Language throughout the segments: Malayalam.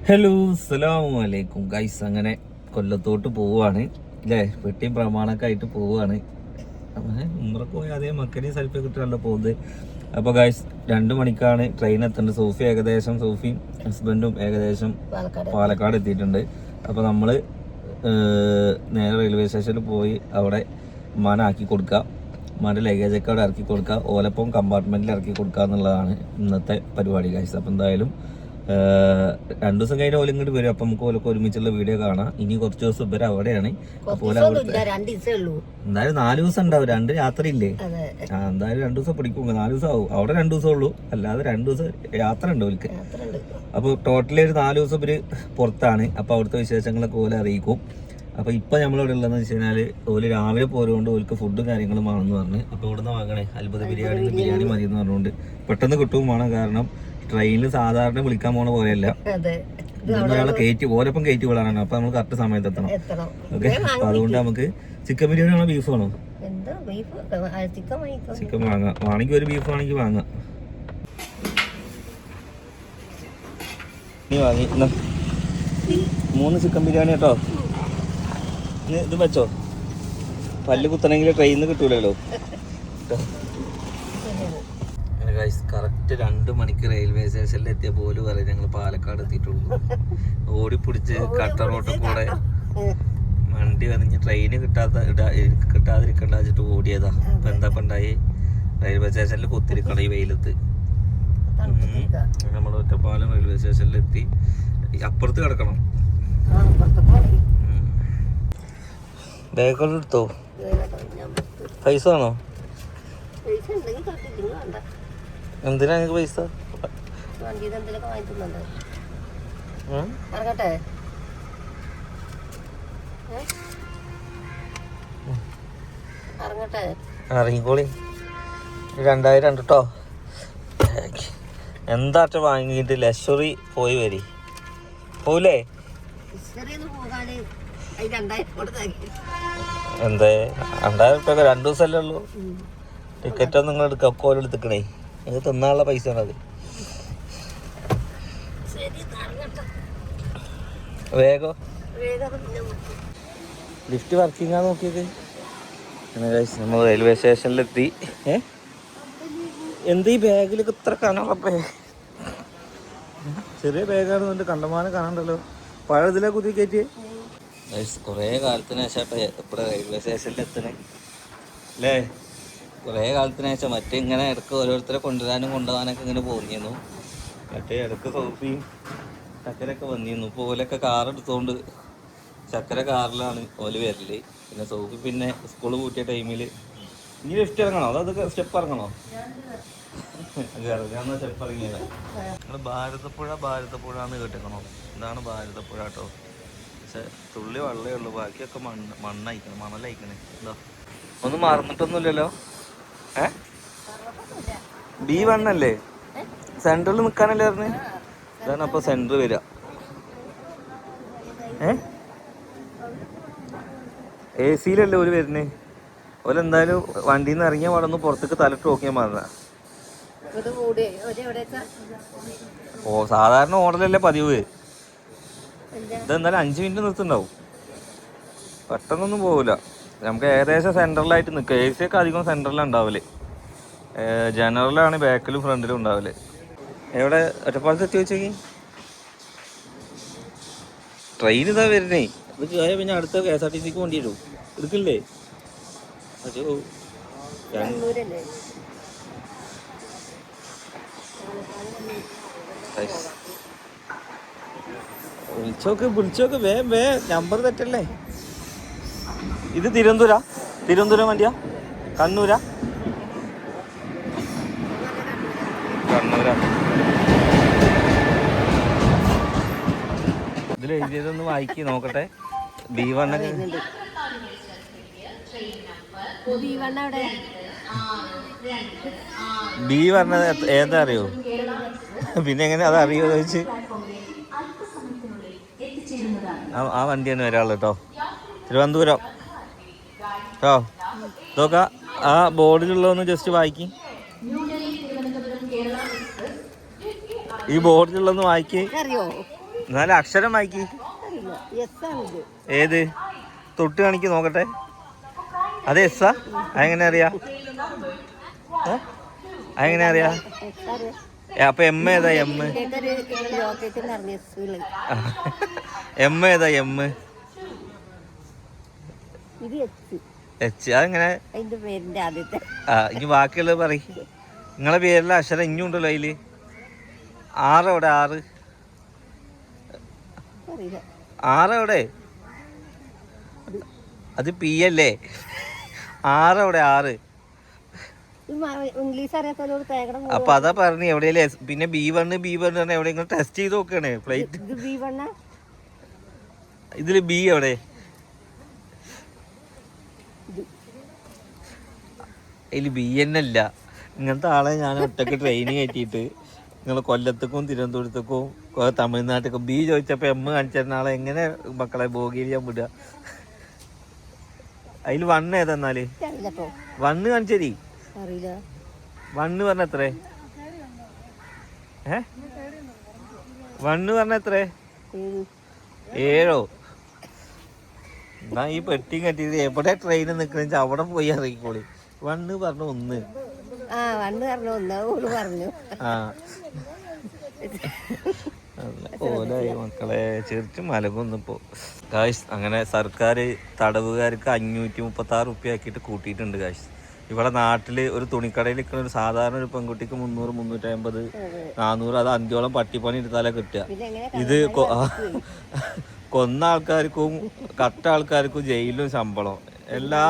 ഹലോ അസ്സലാമു അലൈക്കും ഗൈസ്. അങ്ങനെ കൊല്ലത്തോട്ട് പോവുകയാണ് അല്ലേ, പെട്ടിയും പ്രമാണൊക്കെ ആയിട്ട് പോവുകയാണ്. ഉമ്രക്ക് പോയി അതേ മക്കനെയും സെൽഫി കിട്ടാണല്ലോ പോകുന്നത്. അപ്പോൾ ഗൈസ് 2 മണിക്കാണ് ട്രെയിൻ എത്തേണ്ടത്. സോഫിയും ഹസ്ബൻഡും ഏകദേശം പാലക്കാട് എത്തിയിട്ടുണ്ട്. അപ്പോൾ നമ്മൾ നേരെ റെയിൽവേ സ്റ്റേഷനിൽ പോയി അവിടെ ഉമ്മാനെ ആക്കി കൊടുക്കുക, ഉമ്മാൻ്റെ ലഗേജൊക്കെ അവിടെ ഇറക്കി കൊടുക്കുക, ഓലപ്പം കമ്പാർട്ട്മെൻറ്റിൽ ഇറക്കി കൊടുക്കുക എന്നുള്ളതാണ് ഇന്നത്തെ പരിപാടി ഗൈസ്. അപ്പോൾ എന്തായാലും 2 ദിവസം കഴിഞ്ഞ ഓല ഇങ്ങോട്ട് വരും. അപ്പൊ നമുക്ക് ഓലൊക്കെ ഒരുമിച്ചുള്ള വീഡിയോ കാണാം. ഇനി കുറച്ച് ദിവസം ഇവരെ അവിടെയാണ്. അപ്പോൾ എന്തായാലും 4 ദിവസം ഉണ്ടാവും, 2 യാത്രയില്ലേ. എന്തായാലും 2 ദിവസം പിടിക്കും, 4 ദിവസം ആവും. അവിടെ 2 ദിവസം ഉള്ളൂ, അല്ലാതെ 2 ദിവസം യാത്ര ഉണ്ട് ഓൽക്ക്. അപ്പോൾ ടോട്ടലി ഒരു 4 ദിവസം ഇവര് പുറത്താണ്. അപ്പൊ അവിടുത്തെ വിശേഷങ്ങളൊക്കെ ഓല അറിയിക്കും. അപ്പൊ ഇപ്പൊ നമ്മളിവിടെ ഉള്ളതെന്ന് വെച്ച് കഴിഞ്ഞാല് ഓല് രാവിലെ പോരുകൊണ്ട് ഓൽക്ക് ഫുഡും കാര്യങ്ങളും വേണമെന്ന് പറഞ്ഞ്. അപ്പൊ ഇവിടുന്ന് വാങ്ങണേ അത്ഭുത ബിരിയാണി മതി എന്ന് പറഞ്ഞുകൊണ്ട് പെട്ടെന്ന് കിട്ടും വേണം. കാരണം ട്രെയിനിൽ സാധാരണ വിളിക്കാൻ പോണ പോലെയല്ല, ഒരാളെ കയറ്റി ഓലപ്പം കയറ്റി വിടാനാണ്. അപ്പൊ നമ്മൾ കറക്റ്റ് സമയത്ത് എത്തണം. ഓക്കെ, അപ്പൊ അതുകൊണ്ട് നമുക്ക് ചിക്കൻ ബിരിയാണി ആണോ ബീഫ് ആണോ? ചിക്കൻ വാങ്ങാം, വേണമെങ്കിൽ ഒരു ബീഫ് ആണെങ്കിൽ വാങ്ങാം. നീ വാങ്ങി 3 ചിക്കൻ ബിരിയാണി കേട്ടോ. ഇത് വെച്ചോ, പല്ല് കുത്തണമെങ്കിൽ ട്രെയിനിൽ കിട്ടൂലല്ലോ. കറക്റ്റ് 2 മണിക്ക് റെയിൽവേ സ്റ്റേഷനിൽ എത്തിയ പോലും പറയും ഞങ്ങൾ പാലക്കാട് എത്തിയിട്ടുള്ളൂ. ഓടിപ്പിടിച്ച് കട്ട റോട്ടിൽ കൂടെ വണ്ടി വന്നിട്ട് ട്രെയിന് കിട്ടാതിരിക്കണ്ട വെച്ചിട്ട് ഓടിയതാ. അപ്പൊ എന്താ ഉണ്ടായി, റെയിൽവേ സ്റ്റേഷനിൽ കുത്തിരിക്കണം ഈ വെയിലത്ത്. നമ്മൾ ഒറ്റപ്പാലം റെയിൽവേ സ്റ്റേഷനിൽ എത്തി. അപ്പുറത്ത് കിടക്കണം. ബാഗുകൾ എടുത്തോ? പൈസ ആണോ? എന്തിനാ നിങ്ങൾക്ക് പൈസ? ഇറങ്ങിക്കോളി. 2000 ഉണ്ട് കേട്ടോ. എന്താ വാങ്ങിയിട്ട് ലക്ഷറി പോയി വരി പോലേ. എന്തേ 2000 ഉറുപ്പ്യ 2 ദിവസമല്ലേ ഉള്ളൂ. ടിക്കറ്റ് ഒന്നും നിങ്ങൾ എടുക്കുക, ഒക്കെ ഓരോ എടുത്തിക്കണേ. നിങ്ങൾ തിന്നാനുള്ള പൈസ ആണത്. വേഗം ലിഫ്റ്റ് വർക്കിംഗ് ആണെന്ന് നോക്കിയത്. നമ്മൾ റെയിൽവേ സ്റ്റേഷനിലെത്തി. എന്ത് ഈ ബാഗിലൊക്കെ ഇത്ര കനറപ്പേ? ചെറിയ ബാഗാണെന്നുണ്ട്, കണ്ടമാനം കാണണ്ടല്ലോ. പഴയതിലെ കുത്തി കയറ്റി. കുറേ കാലത്തിന് ശേഷം ഇവിടെ റെയിൽവേ സ്റ്റേഷനിൽ എത്തണേ അല്ലേ. കുറേ കാലത്തിന് ശേഷം. മറ്റേ ഇങ്ങനെ ഇടയ്ക്ക് ഓരോരുത്തരെ കൊണ്ടുവരാനും കൊണ്ടുപോകാനൊക്കെ ഇങ്ങനെ പോന്നിരുന്നു. മറ്റേ ഇടയ്ക്ക് സോഫിയും ചക്കരൊക്കെ വന്നിരുന്നു. ഇപ്പോൾ ഓലൊക്കെ കാർ എടുത്തുകൊണ്ട് ചക്കര കാറിലാണ് ഓല് വരല്. പിന്നെ സോഫി പിന്നെ സ്കൂൾ പൂട്ടിയ ടൈമിൽ ഇനി ലിഫ്റ്റ് ഇറങ്ങണോ അതോ അത് സ്റ്റെപ്പ് ഇറങ്ങണോ? ഇറങ്ങാന്ന് സ്റ്റെപ്പ് ഇറങ്ങിയത്. നിങ്ങൾ ഭാരതപ്പുഴ എന്ന് കേട്ടിക്കണോ? ഇതാണ് ഭാരതപ്പുഴ കേട്ടോ. പക്ഷെ തുള്ളി വെള്ളമേ ഉള്ളൂ, ബാക്കിയൊക്കെ മണ്ണയക്കണം, മണലയക്കണേ. എന്താ ഒന്നും മറന്നിട്ടൊന്നുമില്ലല്ലോ. B1 അല്ലേ? സെൻട്രൽ നിൽക്കാനല്ലേ പറഞ്ഞ്? ഇതാണ് അപ്പൊ സെൻട്രൽ വരിക. AC-ലല്ലേ ഒരു വരുന്നേ. ഓലെന്തായാലും വണ്ടിയിൽ നിന്ന് ഇറങ്ങിയ പാടൊന്ന് പുറത്തേക്ക് തലട്ട് നോക്കിയാൽ മറന്ന. സാധാരണ ഓർഡറല്ലേ പതിവ്. ഇതെന്തായാലും 5 മിനിറ്റ് നിർത്തുണ്ടാവും, പെട്ടെന്നൊന്നും പോവില്ല. നമുക്ക് ഏകദേശം സെൻട്രലായിട്ട് നിൽക്കുക. AC ഒക്കെ അധികം സെൻട്രലാണ് ഉണ്ടാവല്. ജനറലാണ് ബാക്കിലും ഫ്രണ്ടിലും ഉണ്ടാവല്. എവിടെ ഒറ്റപ്പാലത്ത് എത്തി വെച്ചേക്ക്? ട്രെയിൻ ഇതാ വരുന്നേ. അത് കയറിയ പിന്നെ അടുത്ത KSRTCക്ക് വേണ്ടി വരും. എടുക്കില്ലേ? വിളിച്ചോക്ക് വേ നമ്പർ തെറ്റല്ലേ. ഇത് തിരുവനന്തപുരം വണ്ടിയാ? കണ്ണൂരാ? ഇതിൽ എഴുതിയതൊന്ന് വായിക്കി നോക്കട്ടെ. B1 പറഞ്ഞത് ഏതാ അറിയോ? പിന്നെ എങ്ങനെ അതറിയോ ചോദിച്ച്. ആ വണ്ടിയാണ് വരാനുള്ളത് കേട്ടോ. തിരുവനന്തപുരം കേട്ടോ. ഇതൊക്കെ ആ ബോർഡിലുള്ളതൊന്ന് ജസ്റ്റ് വായിക്കി. ഈ ബോർഡിലുള്ളതൊന്ന് വായിക്കേ. എന്നാലും അക്ഷരം വായിക്കി. ഏത് തൊട്ട് കാണിക്ക് നോക്കട്ടെ. അത് എസ്സാ? അതെങ്ങനെ അറിയാ? അതെങ്ങനെ അറിയാ? അപ്പൊ എം ഏതാ? എം എം ഏതാ? M H. അതെങ്ങനെ? ഇനി ബാക്കിയുള്ളത് പറ. നിങ്ങളെ പേരിലെ അക്ഷരം ഇഞ്ഞും ഉണ്ടല്ലോ അതില്. 6 എവിടെ? 6 എവിടെ? അത് പി അല്ലേ? 6 എവിടെ? 6. അപ്പൊ അതാ പറഞ്ഞു എവിടെയല്ലേ. പിന്നെ B1 എവിടെയെങ്കിലും ടെസ്റ്റ് ചെയ്ത് നോക്കണേ. പ്ലേറ്റ് ഇതില് ബി എവിടെ? അതില് ബി തന്നെ അല്ല. ഇങ്ങനത്തെ ആളെ ഞാൻ ഒറ്റക്ക് ട്രെയിന് കയറ്റിയിട്ട് നിങ്ങൾ കൊല്ലത്തേക്കും തിരുവനന്തപുരത്തേക്കും തമിഴ്നാട്ടിലേക്കും ബി ചോദിച്ചപ്പോൾ എം കാണിച്ചിരുന്ന ആളെ എങ്ങനെ മക്കളെ ബോഗിയിൽ ഞാൻ വിടുക? അതിൽ 1 ഏതെന്നാല് 1 കാണിച്ചേരി. 1 പറഞ്ഞ എത്ര? 1 പറഞ്ഞ എത്ര? 7. എന്നാ ഈ പെട്ടി കെട്ടിട്ട് എവിടെ ട്രെയിൻ നിക്കണെന്ന് അവിടെ പോയി ഇറങ്ങിക്കോളി. 1 പറഞ്ഞ 1. ഓലായി മക്കളെ ചെറിച്ചും മലകൊന്നിപ്പോ. കാശ് അങ്ങനെ സർക്കാർ തടവുകാർക്ക് 536 റുപ്യ ആക്കിയിട്ട് കൂട്ടിയിട്ടുണ്ട് കാശ്. ഇവിടെ നാട്ടില് ഒരു തുണിക്കടയിൽ നിൽക്കുന്ന ഒരു സാധാരണ ഒരു പെൺകുട്ടിക്ക് 300, 350, 400 അത് 5ഓളം പട്ടിപ്പണി എടുത്താലേ കിട്ടുക. ഇത് കൊന്ന ആൾക്കാർക്കും കട്ട ആൾക്കാർക്കും ജയിലും ശമ്പളം എല്ലാ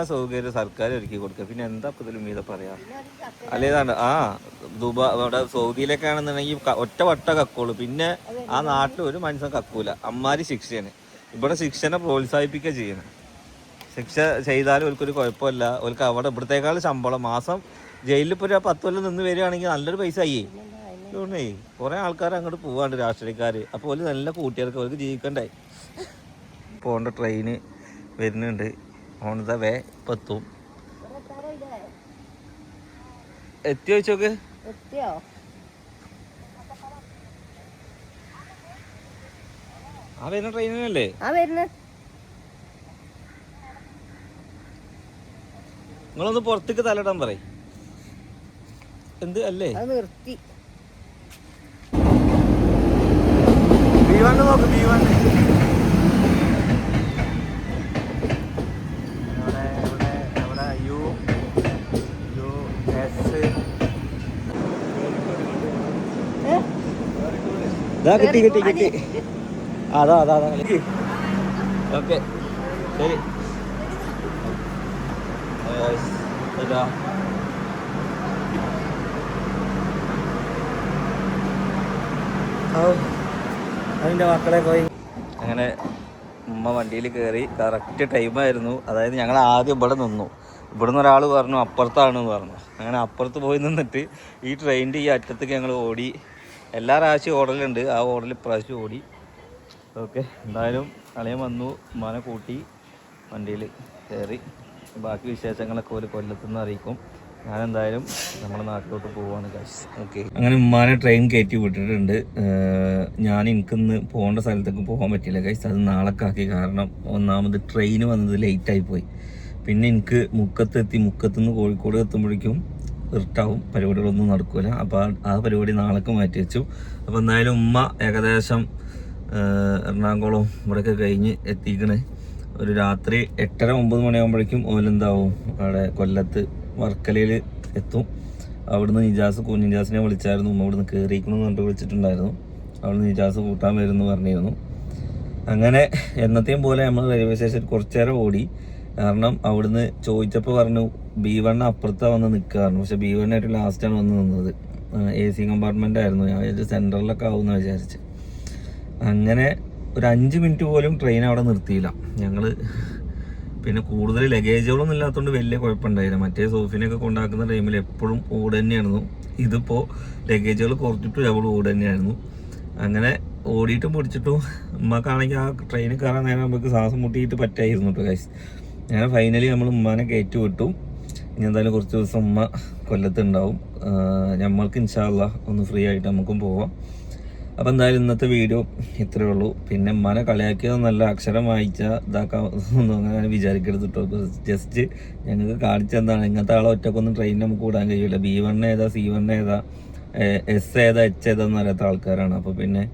സൗകര്യവും സർക്കാർ ഒരുക്കി കൊടുക്കുക. പിന്നെ എന്താ ഇതിലും മീതെ പറയാ? അല്ലേതാണ് ദുബായ് ഇവിടെ സൗദിയിലൊക്കെ ആണെന്നുണ്ടെങ്കിൽ ഒറ്റ വട്ട കക്കുള്ളൂ. പിന്നെ ആ നാട്ടിൽ ഒരു മനുഷ്യൻ കക്കൂല. അമ്മാരി ശിക്ഷയാണ്. ഇവിടെ ശിക്ഷനെ പ്രോത്സാഹിപ്പിക്കുക ചെയ്യണം. ശിക്ഷ ചെയ്താലും ഓൽക്കൊരു കുഴപ്പമില്ല. ഓൽക്ക് അവിടെ ഇവിടത്തേക്കാൾ ശമ്പളം മാസം ജയിലിൽ ഇപ്പോൾ ഒരു 10 കൊല്ലം നിന്ന് വരികയാണെങ്കിൽ നല്ലൊരു പൈസ ആയി. അതുകൊണ്ടേ കുറേ ആൾക്കാർ അങ്ങോട്ട് പോവാണ്ട് രാഷ്ട്രീയക്കാർ. അപ്പോൾ ഓല് നല്ല കൂട്ടിയാർക്ക് അവർക്ക് ജീവിക്കണ്ടേ. പോകേണ്ട ട്രെയിന് വരുന്നുണ്ട്. On the way. ഇപ്പം എത്തും. എത്തിയോ ചോക്ക്? വരുന്ന ട്രെയിനല്ലേ? നിങ്ങളൊന്ന് പുറത്തേക്ക് തലയിടാൻ പറയും. എന്ത് അല്ലേ? നിർത്തി. B1 നോക്ക്. B1 കിട്ടി. അതാ ഓക്കെ ശരി. അതിൻ്റെ മക്കളെ പോയി. അങ്ങനെ ഉമ്മ വണ്ടിയിൽ കയറി. കറക്റ്റ് ടൈമായിരുന്നു. അതായത് ഞങ്ങൾ ആദ്യം ഇവിടെ നിന്നു. ഇവിടുന്ന് ഒരാൾ പറഞ്ഞു അപ്പുറത്താണെന്ന് പറഞ്ഞു. അങ്ങനെ അപ്പുറത്ത് പോയി നിന്നിട്ട് ഈ ട്രെയിനിൻ്റെ ഈ അറ്റത്തേക്ക് ഞങ്ങൾ ഓടി. എല്ലാ പ്രാവശ്യവും ഓടലുണ്ട്. ആ ഓടൽ ഇപ്രാവശ്യം ഓടി. ഓക്കെ എന്തായാലും കളയാൻ വന്നു. ഉമ്മാനെ കൂട്ടി വണ്ടിയിൽ കയറി. ബാക്കി വിശേഷങ്ങളൊക്കെ ഒരു കൊല്ലത്തുനിന്ന് അറിയിക്കും. ഞാനെന്തായാലും നമ്മുടെ നാട്ടിലോട്ട് പോവാണ് ഗൈസ്. ഓക്കെ അങ്ങനെ ഉമ്മാനെ ട്രെയിൻ കയറ്റി വിട്ടിട്ടുണ്ട്. എനിക്കിന്ന് പോകേണ്ട സ്ഥലത്തേക്ക് പോകാൻ പറ്റില്ല ഗൈസ്. അത് നാളേക്കാക്കി. കാരണം ഒന്നാമത് ട്രെയിൻ വന്നത് ലേറ്റായി പോയി. പിന്നെ എനിക്ക് മുക്കത്തുനിന്ന് കോഴിക്കോട് എത്തുമ്പോഴേക്കും ഇർട്ടാവും. പരിപാടികളൊന്നും നടക്കില്ല. അപ്പോൾ ആ പരിപാടി നാളേക്ക് മാറ്റി വെച്ചു. അപ്പോൾ എന്തായാലും ഉമ്മ ഏകദേശം എറണാകുളം ഇവിടെയൊക്കെ കഴിഞ്ഞ് എത്തിക്കണേ. ഒരു രാത്രി 8:30-9 മണിയാകുമ്പോഴേക്കും ഓലെന്താവും അവിടെ കൊല്ലത്ത് വർക്കലയിൽ എത്തും. അവിടുന്ന് കുഞ്ഞിജാസിനെ വിളിച്ചായിരുന്നു. ഉമ്മ അവിടുന്ന് കയറിയിരിക്കണമെന്ന് പറഞ്ഞിട്ട് വിളിച്ചിട്ടുണ്ടായിരുന്നു. അവിടുന്ന് നിജാസ് കൂട്ടാൻ വരുമെന്ന് പറഞ്ഞിരുന്നു. അങ്ങനെ എന്നത്തെയും പോലെ നമ്മൾ റെയിൽവേ സ്റ്റേഷൻ കുറച്ചു നേരം ഓടി. കാരണം അവിടുന്ന് ചോദിച്ചപ്പോൾ പറഞ്ഞു B1 അപ്പുറത്താണ് വന്ന് നിൽക്കുകയായിരുന്നു. പക്ഷെ B1 ആയിട്ട് ലാസ്റ്റാണ് വന്ന് നിന്നത്. AC കമ്പാർട്ട്മെൻ്റ് ആയിരുന്നു. ഞാൻ വിചാരിച്ചു സെൻട്രലിലൊക്കെ ആവുമെന്ന് വിചാരിച്ച്. അങ്ങനെ ഒരു 5 മിനിറ്റ് പോലും ട്രെയിൻ അവിടെ നിർത്തിയില്ല ഞങ്ങൾ. പിന്നെ കൂടുതൽ ലഗേജുകളൊന്നും ഇല്ലാത്തതുകൊണ്ട് വലിയ കുഴപ്പമുണ്ടായില്ല. മറ്റേ സോഫിനൊക്കെ കൊണ്ടാക്കുന്ന ടൈമിൽ എപ്പോഴും ഓട് തന്നെയായിരുന്നു. ഇതിപ്പോൾ ലഗേജുകൾ കുറച്ചിട്ടും അവൾ ഓട് തന്നെയായിരുന്നു. അങ്ങനെ ഓടിയിട്ടും പിടിച്ചിട്ടും ഉമ്മക്കാണെങ്കിൽ ആ ട്രെയിനിൽ കയറാൻ നേരം നമുക്ക് ശ്വാസം മുട്ടിയിട്ട് പറ്റായിരുന്നു കേട്ടോ ഗൈസ്. അങ്ങനെ ഫൈനലി നമ്മൾ ഉമ്മാനെ കയറ്റി വിട്ടു. ഇനി എന്തായാലും കുറച്ച് ദിവസം ഉമ്മ കൊല്ലത്തുണ്ടാവും. നമ്മൾക്ക് ഇൻഷാ അല്ലാഹ് ഒന്ന് ഫ്രീ ആയിട്ട് നമുക്കും പോവാം. അപ്പം എന്തായാലും ഇന്നത്തെ വീഡിയോ ഇത്രയേ ഉള്ളൂ. പിന്നെ ഉമ്മാനെ കളിയാക്കിയതൊന്നല്ല, അക്ഷരം വായിച്ചാൽ ഇതാക്കാമെന്നൊന്നും അങ്ങനെ വിചാരിക്കരുത് കേട്ടോ. ജസ്റ്റ് ഞങ്ങൾക്ക് കാണിച്ചെന്താണ്, ഇങ്ങനത്തെ ആളെ ഒറ്റക്കൊന്നും ട്രെയിൻ നമുക്ക് വിടാൻ കഴിയില്ല. B1 ഏതാ, C1 ഏതാ, S ഏതാ, H ഏതാന്ന് അറിയാത്ത ആൾക്കാരാണ്. അപ്പോൾ പിന്നെ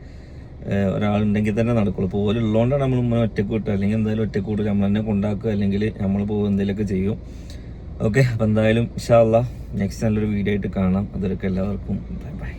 ഒരാളുണ്ടെങ്കിൽ തന്നെ നടക്കുള്ളൂ. ഇപ്പോൾ ഓല് ഉള്ളതുകൊണ്ടാണ് നമ്മൾ ഉമ്മനെ ഒറ്റക്ക് വിട്ടുക. അല്ലെങ്കിൽ എന്തായാലും ഒറ്റക്ക് വിട്ടും നമ്മൾ തന്നെ കൊണ്ടാക്കുക, അല്ലെങ്കിൽ നമ്മൾ പോകും എന്തെങ്കിലുമൊക്കെ ചെയ്യും. ഓക്കെ, അപ്പോൾ എന്തായാലും ഇൻഷാ അല്ലാഹ് നെക്സ്റ്റ് നല്ലൊരു വീഡിയോ ആയിട്ട് കാണാം. അതൊക്കെ എല്ലാവർക്കും ബൈ ബൈ.